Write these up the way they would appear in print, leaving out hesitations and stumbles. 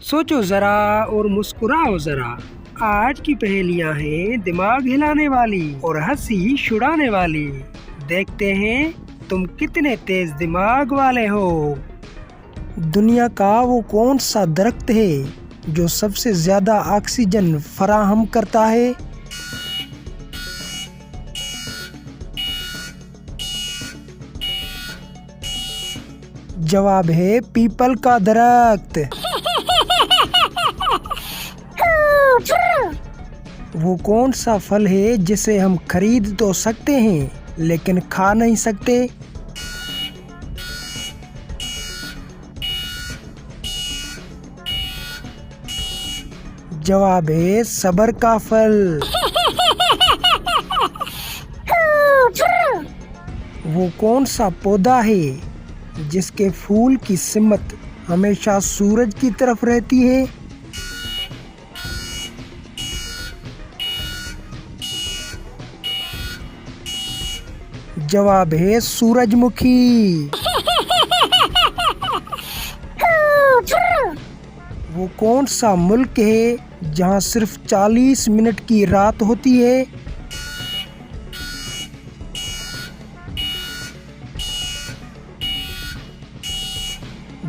सोचो जरा और मुस्कुराओ जरा। आज की पहेलियां हैं दिमाग हिलाने वाली और हंसी छुड़ाने वाली। देखते हैं तुम कितने तेज दिमाग वाले हो। दुनिया का वो कौन सा दरख्त है जो सबसे ज्यादा ऑक्सीजन फराहम करता है? जवाब है पीपल का दरख्त। वो कौन सा फल है जिसे हम खरीद तो सकते हैं लेकिन खा नहीं सकते? जवाब है सब्र का फल। वो कौन सा पौधा है जिसके फूल की सिमत हमेशा सूरज की तरफ रहती है? जवाब है सूरजमुखी। वो कौन सा मुल्क है जहाँ सिर्फ 40 मिनट की रात होती है?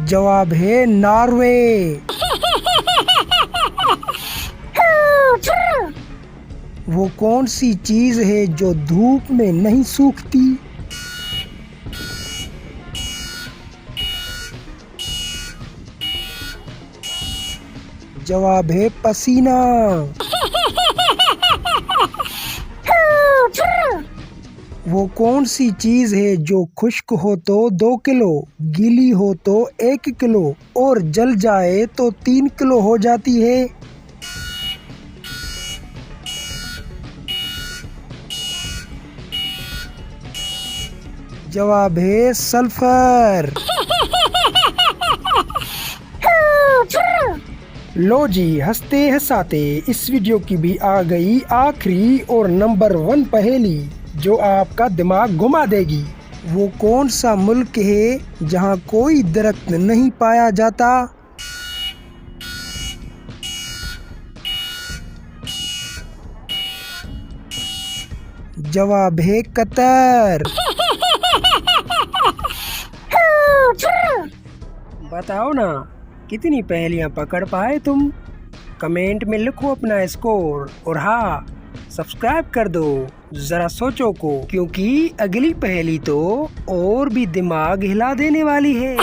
जवाब है नॉर्वे। वो कौन सी चीज है जो धूप में नहीं सूखती? जवाब है पसीना। वो कौन सी चीज है जो खुश्क हो तो 2 किलो, गीली हो तो 1 किलो और जल जाए तो 3 किलो हो जाती है? जवाब है सल्फर। लो जी, हंसते हंसाते इस वीडियो की भी आ गई आखिरी और नंबर 1 पहेली जो आपका दिमाग घुमा देगी। वो कौन सा मुल्क है जहाँ कोई दरख्त नहीं पाया जाता? जवाब है कतर। बताओ ना, कितनी पहेलियां पकड़ पाए तुम? कमेंट में लिखो अपना स्कोर और हाँ, सब्सक्राइब कर दो जरा सोचो को, क्योंकि अगली पहेली तो और भी दिमाग हिला देने वाली है।